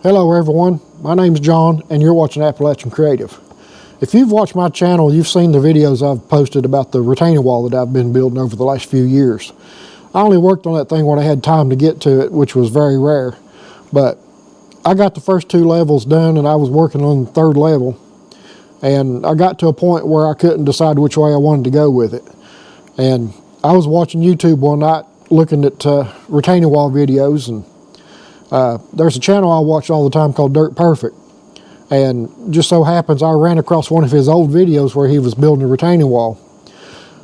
Hello everyone, my name's John and you're watching Appalachian Creative. If you've watched my channel, you've seen the videos I've posted about the retaining wall that I've been building over the last few years. I only worked on that thing when I had time to get to it, which was very rare. But I got the first 2 levels done and I was working on the 3rd level. And I got to a point where I couldn't decide which way I wanted to go with it. And I was watching YouTube one night looking at retaining wall videos, and there's a channel I watch all the time called Dirt Perfect, and just so happens I ran across one of his old videos where he was building a retaining wall.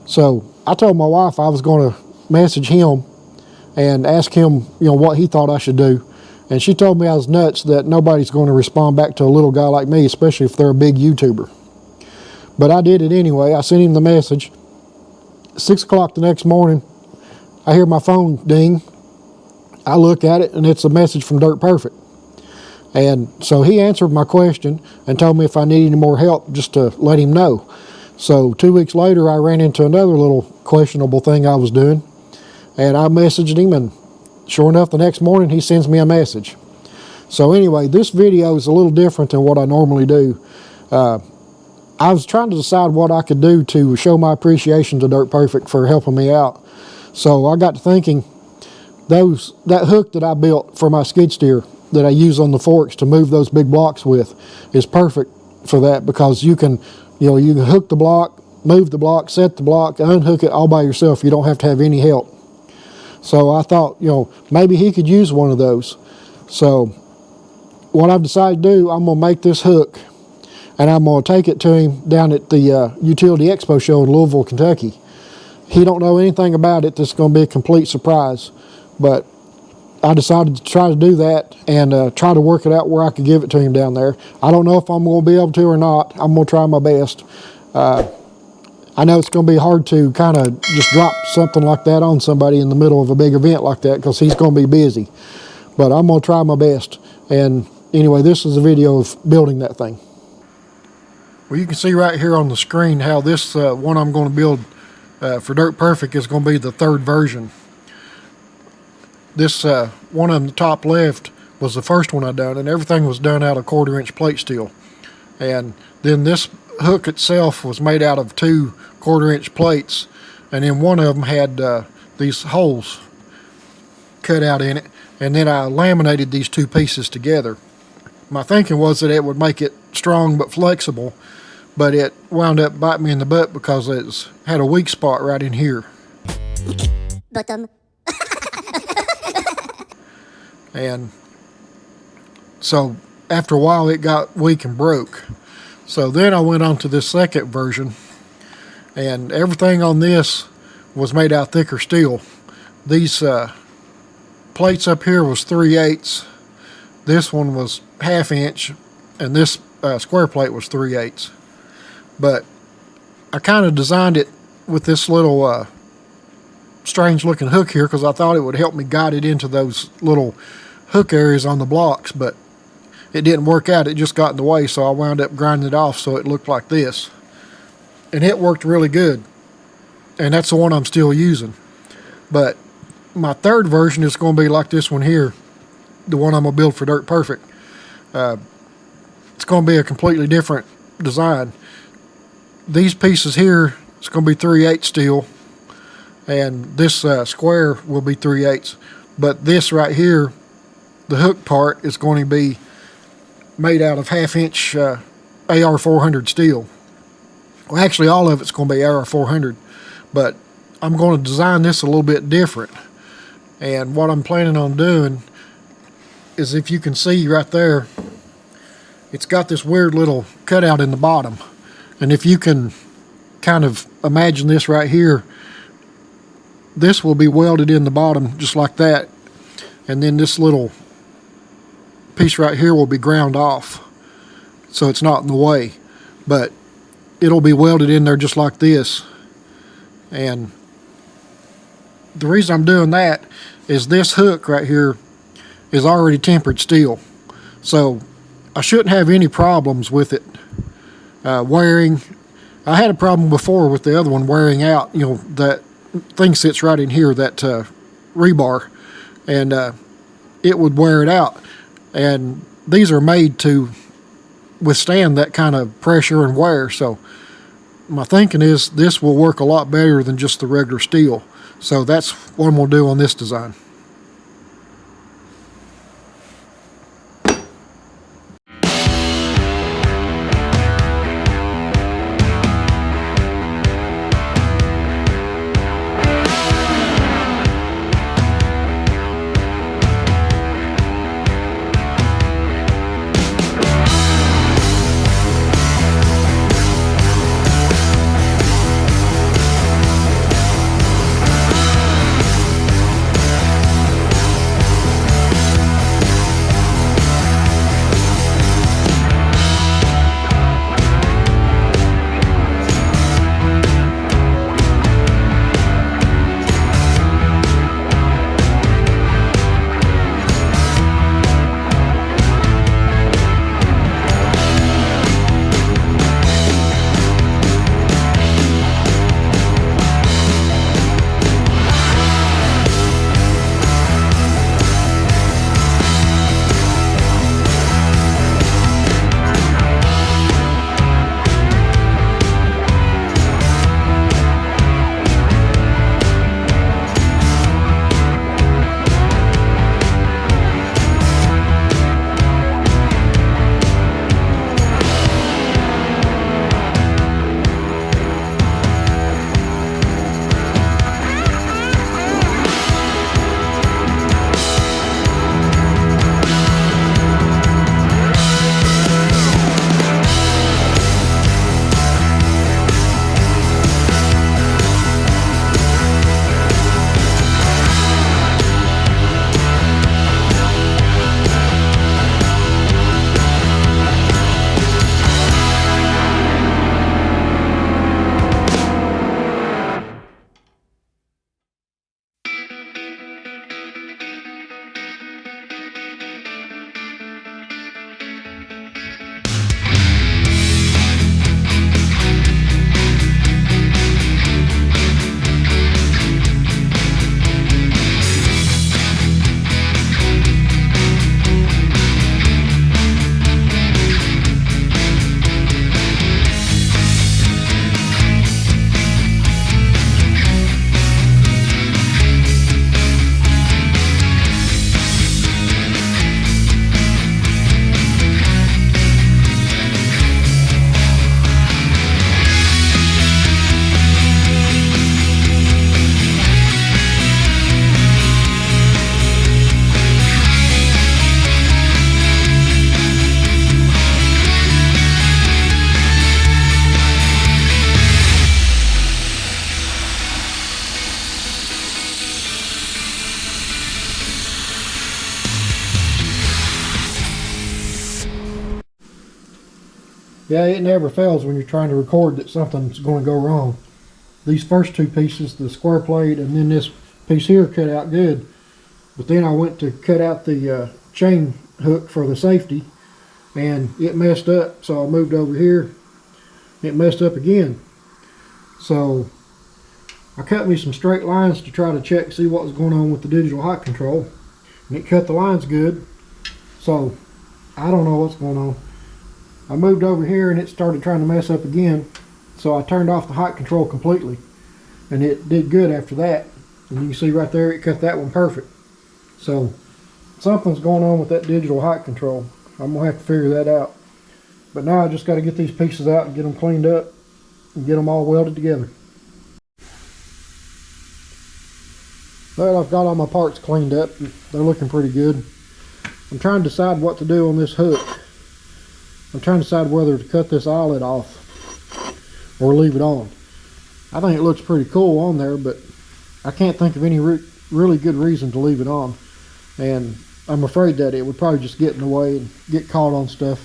So I told my wife I was going to message him and ask him, what he thought I should do, and she told me I was nuts, that nobody's going to respond back to a little guy like me, especially if they're a big YouTuber. But I did it anyway. I sent him the message. 6 o'clock the next morning, I hear my phone ding. I look at it and it's a message from Dirt Perfect. And so he answered my question and told me if I needed any more help just to let him know. So 2 weeks later I ran into another little questionable thing I was doing, and I messaged him, and sure enough the next morning he sends me a message. So anyway, this video is a little different than what I normally do. I was trying to decide what I could do to show my appreciation to Dirt Perfect for helping me out. So I got to thinking, that hook that I built for my skid steer that I use on the forks to move those big blocks with is perfect for that, because you can hook the block, move the block, set the block, unhook it all by yourself. You don't have to have any help. So I thought, maybe he could use one of those. So what I've decided to do, I'm going to make this hook and I'm going to take it to him down at the Utility Expo Show in Louisville, Kentucky. He don't know anything about it. This is going to be a complete surprise. But I decided to try to do that and try to work it out where I could give it to him down there. I don't know if I'm going to be able to or not. I'm going to try my best. I know it's going to be hard to kind of just drop something like that on somebody in the middle of a big event like that, because he's going to be busy. But I'm going to try my best. And anyway, this is a video of building that thing. Well, you can see right here on the screen how this one I'm going to build for Dirt Perfect is going to be the 3rd version. This one on the top left was the first one I done, and everything was done out of 1/4-inch plate steel. And then this hook itself was made out of 2 1/4-inch plates, and then one of them had these holes cut out in it, and then I laminated these 2 pieces together. My thinking was that it would make it strong but flexible, but it wound up biting me in the butt because it had a weak spot right in here. Bottom. And so after a while it got weak and broke. So then I went on to this 2nd version, and everything on this was made out of thicker steel. These plates up here was 3/8. This one was 1/2 inch, and this square plate was 3/8. But I kind of designed it with this little strange looking hook here because I thought it would help me guide it into those little hook areas on the blocks, but it didn't work out. It just got in the way, so I wound up grinding it off so it looked like this, and it worked really good, and that's the one I'm still using. But my 3rd version is going to be like this one here, the one I'm going to build for Dirt Perfect. It's going to be a completely different design. These pieces here, it's going to be 3/8 steel, and this square will be 3/8. But this right here, the hook part, is going to be made out of 1/2 inch AR 400 steel. Well, actually all of it's going to be AR 400, but I'm going to design this a little bit different. And what I'm planning on doing is, if you can see right there, it's got this weird little cutout in the bottom. And if you can kind of imagine this right here, this will be welded in the bottom just like that, and then this little piece right here will be ground off so it's not in the way, but it'll be welded in there just like this. And the reason I'm doing that is this hook right here is already tempered steel, so I shouldn't have any problems with it wearing. I had a problem before with the other one wearing out. That thing sits right in here, that rebar, and it would wear it out. And these are made to withstand that kind of pressure and wear. So my thinking is this will work a lot better than just the regular steel. So that's what I'm going to do on this design. Yeah, it never fails when you're trying to record that something's going to go wrong. These first two pieces, the square plate and then this piece here, cut out good. But then I went to cut out the chain hook for the safety and it messed up. So I moved over here. It messed up again. So I cut me some straight lines to try to check, see what was going on with the digital height control. And it cut the lines good. So I don't know what's going on. I moved over here and it started trying to mess up again. So I turned off the height control completely. And it did good after that. And you can see right there, it cut that one perfect. So something's going on with that digital height control. I'm going to have to figure that out. But now I just got to get these pieces out and get them cleaned up and get them all welded together. Well, I've got all my parts cleaned up. They're looking pretty good. I'm trying to decide what to do on this hook. I'm trying to decide whether to cut this eyelet off or leave it on. I think it looks pretty cool on there, but I can't think of any really good reason to leave it on. And I'm afraid that it would probably just get in the way and get caught on stuff.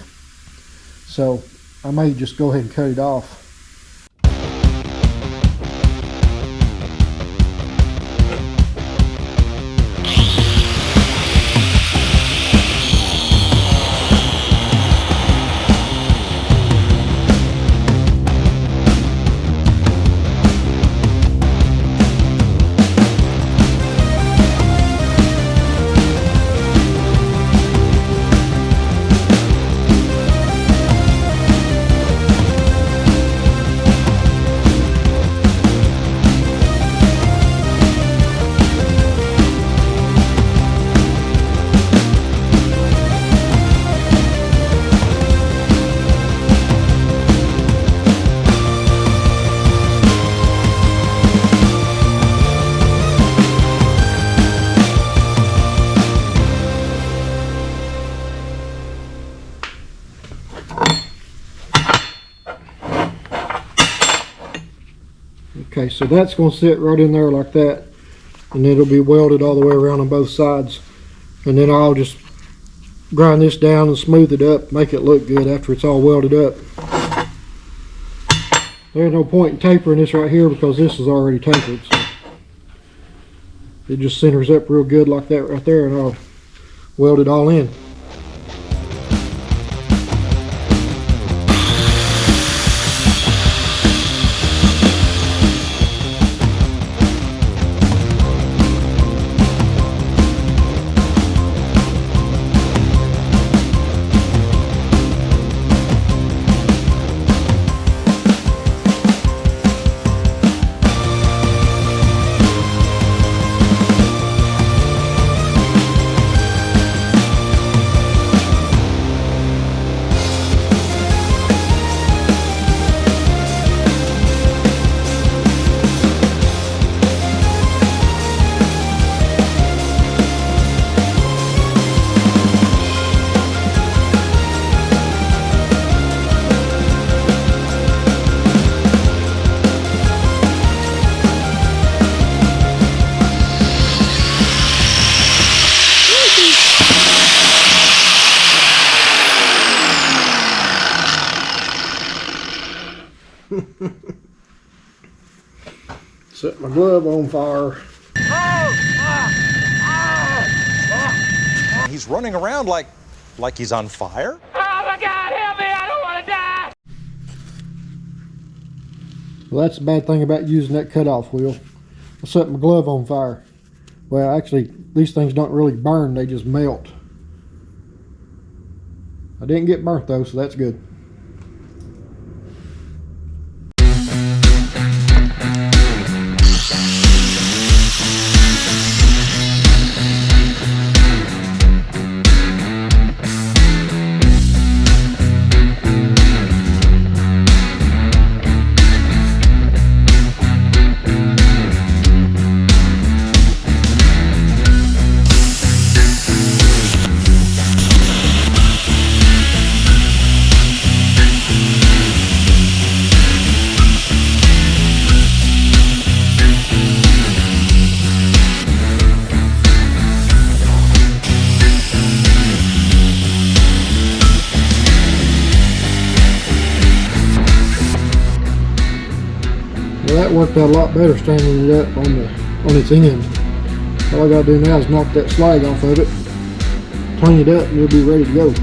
So I may just go ahead and cut it off. Okay, so that's going to sit right in there like that, and it'll be welded all the way around on both sides. And then I'll just grind this down and smooth it up, make it look good after it's all welded up. There's no point in tapering this right here because this is already tapered. So it just centers up real good like that right there, and I'll weld it all in. Set my glove on fire. He's running around like he's on fire. Oh my God, help me, I don't want to die! Well, that's the bad thing about using that cutoff wheel. I set my glove on fire. Well, actually, these things don't really burn, they just melt. I didn't get burnt though, so that's good. Well, that worked out a lot better standing it up on its end. All I gotta do now is knock that slag off of it, clean it up, and it'll be ready to go.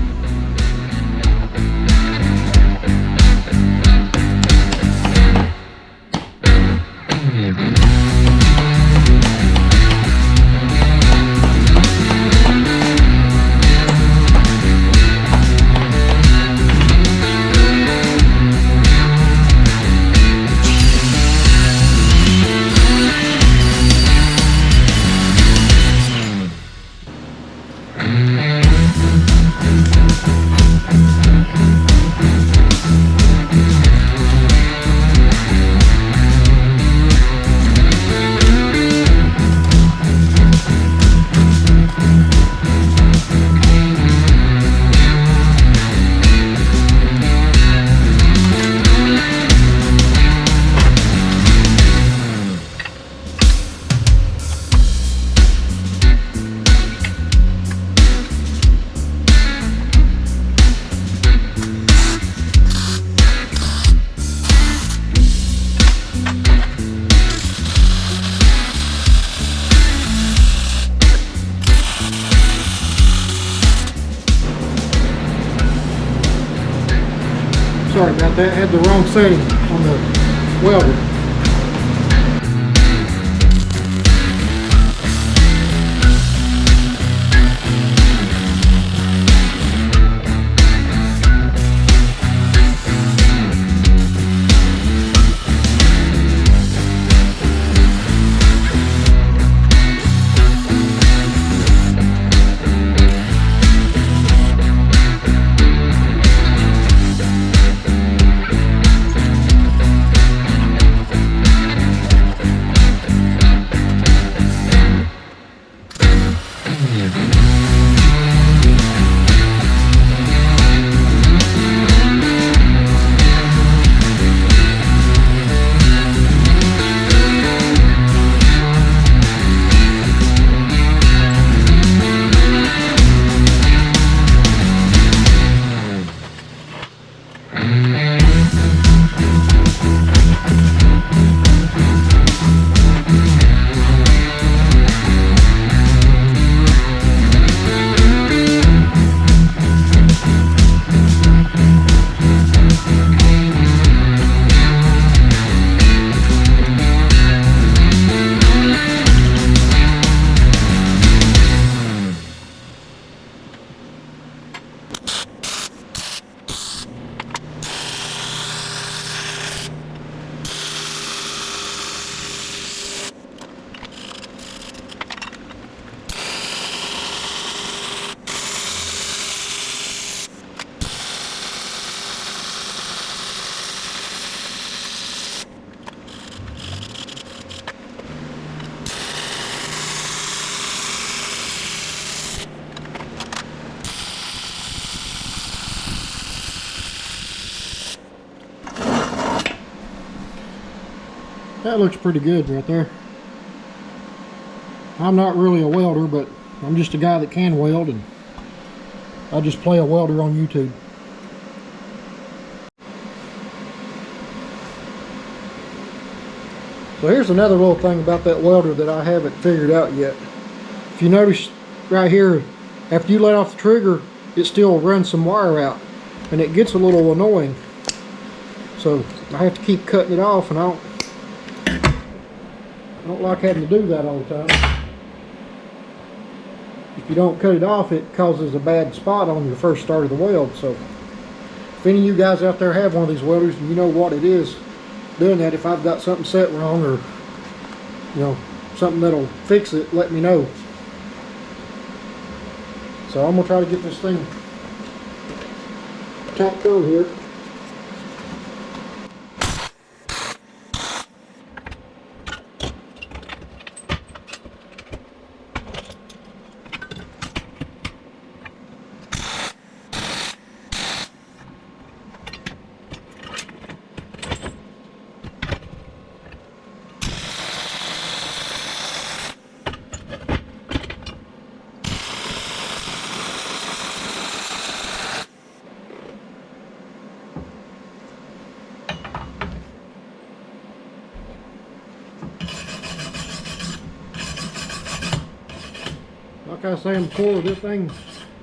Sorry about that, I had the wrong setting on the welder. That looks pretty good right there. I'm not really a welder, but I'm just a guy that can weld, and I just play a welder on YouTube. So here's another little thing about that welder that I haven't figured out yet. If you notice right here, after you let off the trigger, it still runs some wire out, and it gets a little annoying. So I have to keep cutting it off, and I don't like having to do that all the time. If you don't cut it off, it causes a bad spot on your first start of the weld. So if any of you guys out there have one of these welders and you know what it is doing that, if I've got something set wrong, or something that'll fix it, let me know. So I'm gonna try to get this thing tacked on here. Like I was saying before, this thing,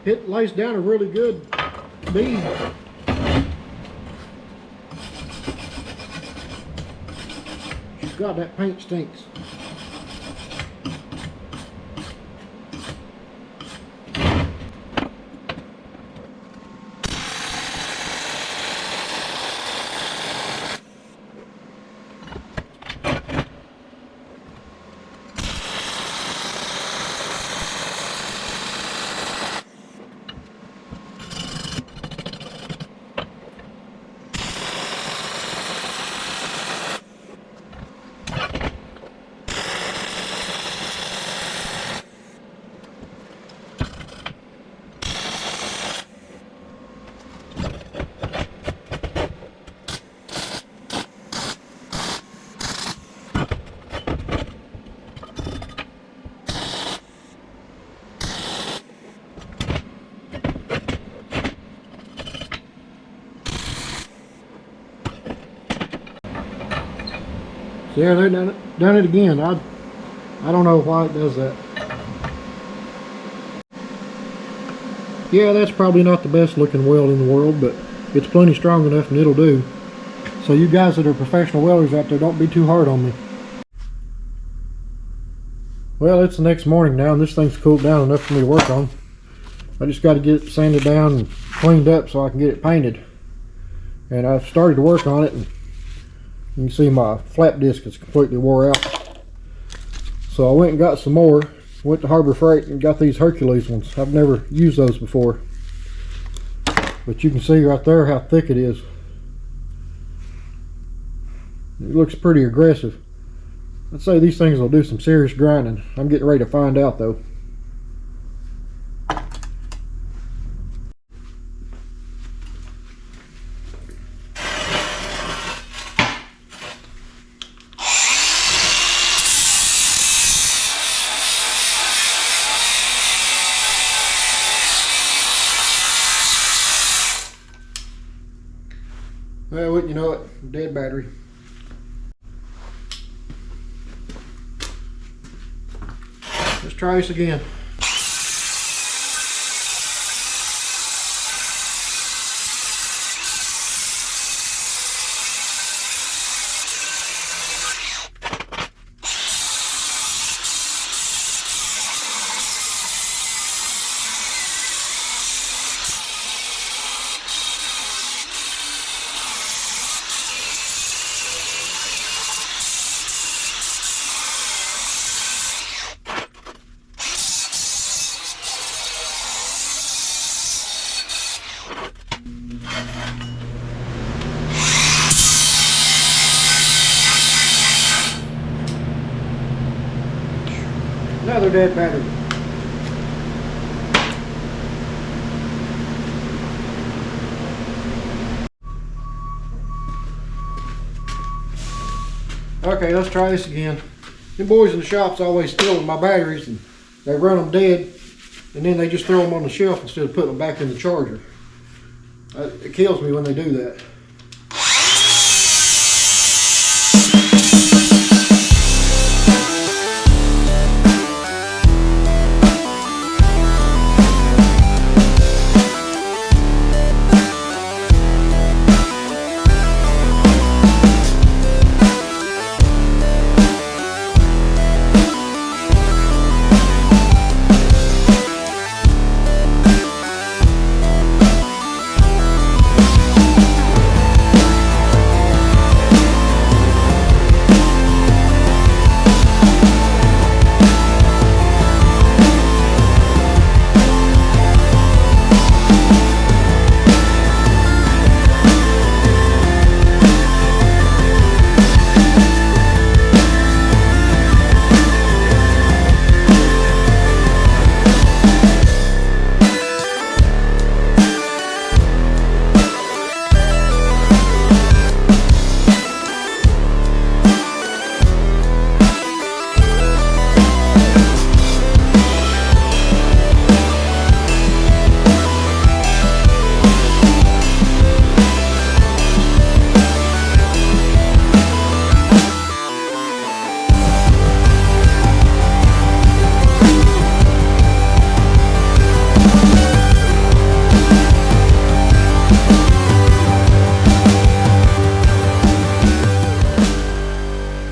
it lays down a really good bead. God, that paint stinks. So yeah, they've done it again. I don't know why it does that. Yeah, that's probably not the best looking weld in the world, but it's plenty strong enough and it'll do. So you guys that are professional welders out there, don't be too hard on me. Well, it's the next morning now, and this thing's cooled down enough for me to work on. I just got to get it sanded down and cleaned up so I can get it painted. And I've started to work on it, and you can see my flap disc is completely wore out. So I went and got some more. Went to Harbor Freight and got these Hercules ones. I've never used those before. But you can see right there how thick it is. It looks pretty aggressive. I'd say these things will do some serious grinding. I'm getting ready to find out though. Well, wouldn't you know it, dead battery. Let's try this again. Another dead battery. Okay, let's try this again. The boys in the shop's always stealing my batteries, and they run them dead, and then they just throw them on the shelf instead of putting them back in the charger. It kills me when they do that.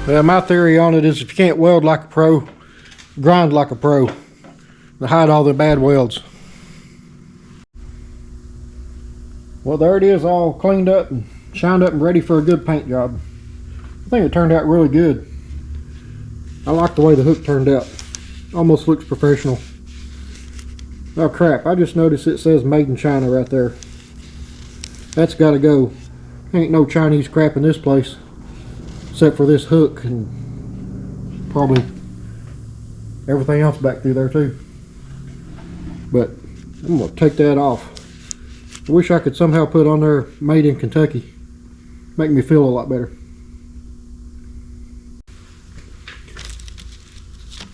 Well, my theory on it is if you can't weld like a pro, grind like a pro to hide all the bad welds. Well, there it is, all cleaned up and shined up and ready for a good paint job. I think it turned out really good. I like the way the hook turned out. Almost looks professional. Oh crap, I just noticed it says made in China right there. That's got to go. Ain't no Chinese crap in this place. Except for this hook and probably everything else back through there too. But I'm going to take that off. I wish I could somehow put on there made in Kentucky. Make me feel a lot better.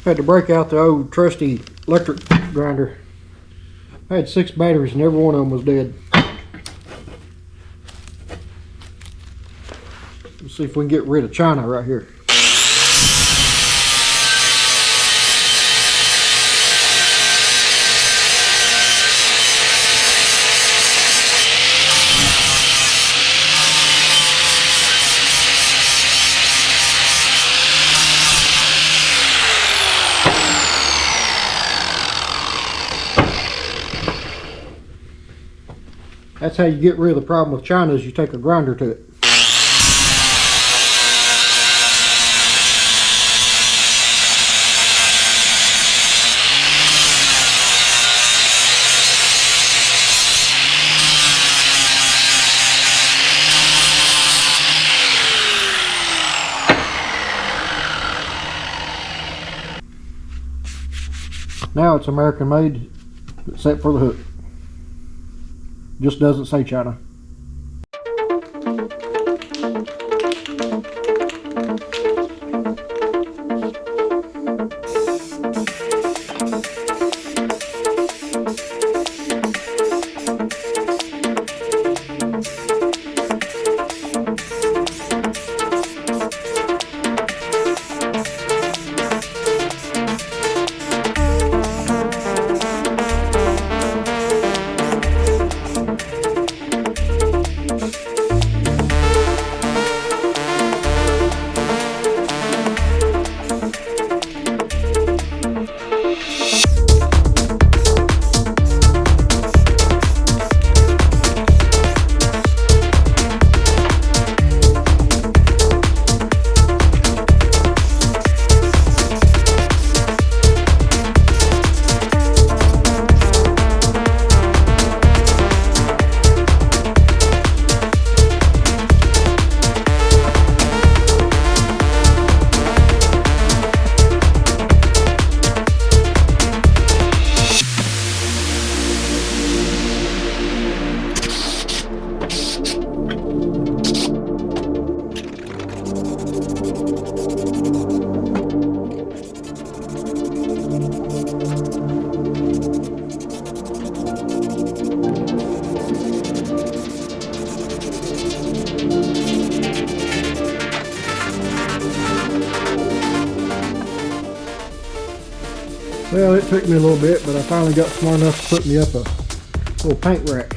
Had to break out the old trusty electric grinder. I had 6 batteries and every one of them was dead. Let's see if we can get rid of China right here. That's how you get rid of the problem with China, is you take a grinder to it. Now it's American made, except for the hook. Just doesn't say China. Well, it took me a little bit, but I finally got smart enough to put me up a little paint rack.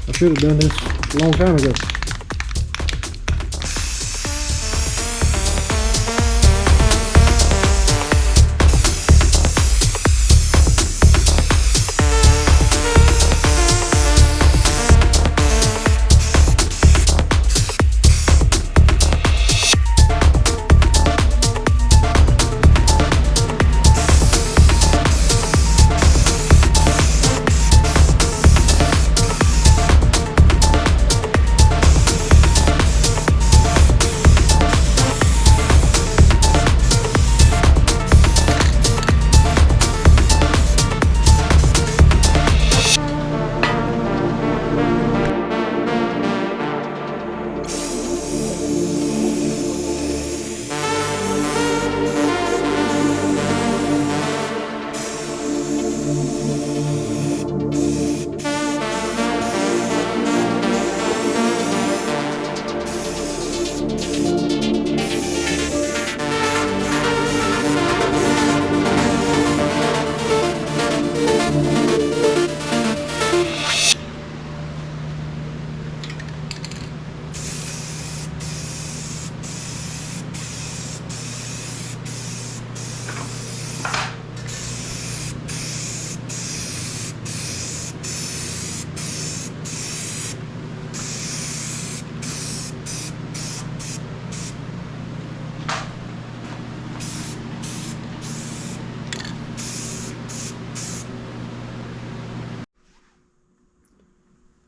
I should have done this a long time ago.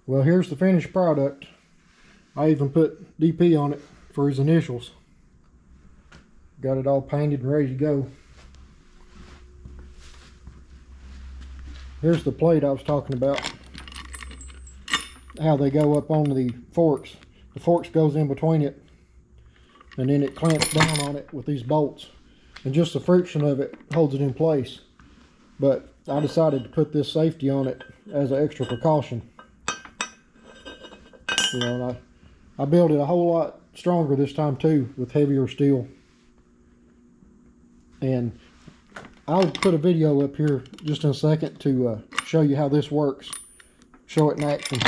Well, here's the finished product. I even put DP on it for his initials. Got it all painted and ready to go. Here's the plate I was talking about. How they go up on the forks. The forks goes in between it, and then it clamps down on it with these bolts. And just the friction of it holds it in place. But I decided to put this safety on it as an extra precaution. You know, and I built it a whole lot stronger this time too, with heavier steel. And I'll put a video up here just in a second to show you how this works. Show it in action.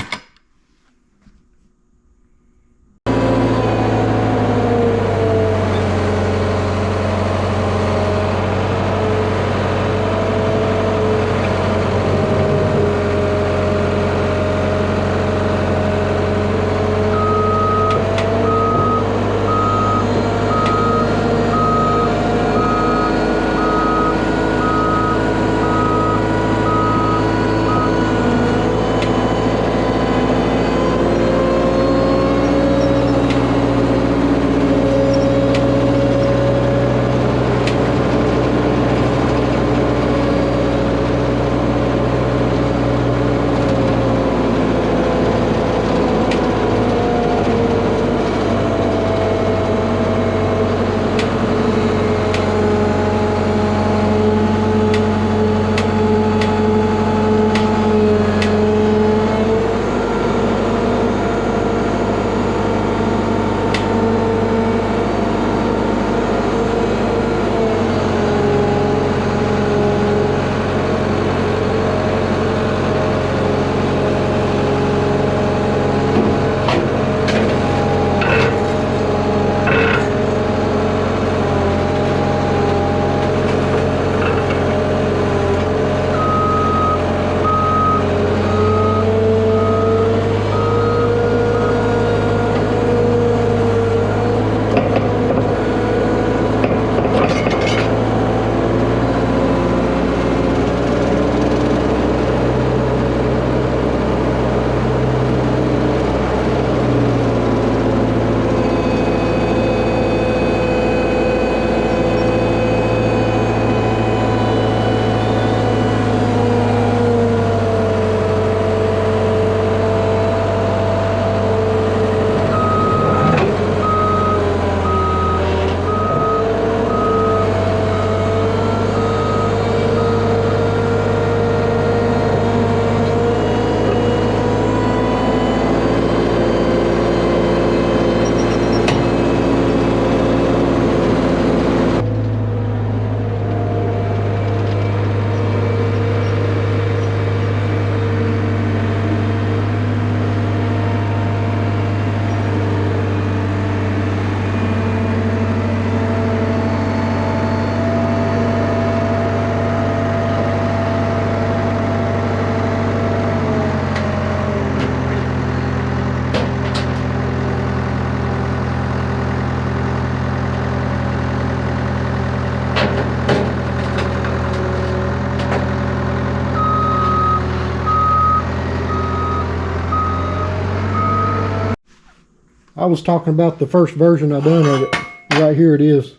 I was talking about the first version I done of it. Right here it is.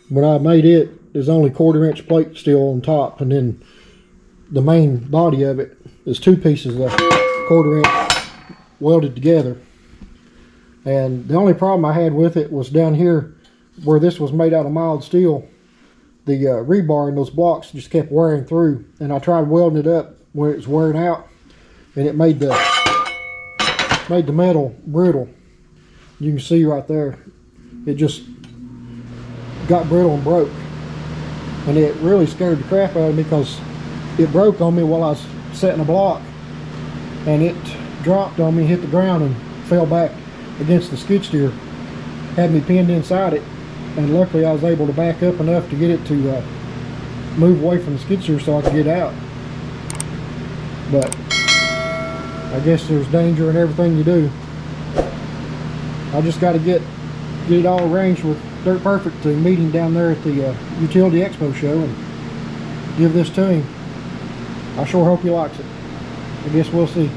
When I made it, there's only 1/4 inch plate still on top, and then the main body of it is 2 pieces of 1/4 inch welded together. And the only problem I had with it was down here where this was made out of mild steel. The rebar in those blocks just kept wearing through, and I tried welding it up where it was wearing out, and it made the metal brittle. You can see right there, it just got brittle and broke, and it really scared the crap out of me because it broke on me while I was setting a block, and it dropped on me, hit the ground, and fell back against the skid steer. Had me pinned inside it, and luckily I was able to back up enough to get it to move away from the skid steer so I could get out. But I guess there's danger in everything you do. I just got to get it all arranged with Dirt Perfect to meet him down there at the Utility Expo Show and give this to him. I sure hope he likes it. I guess we'll see.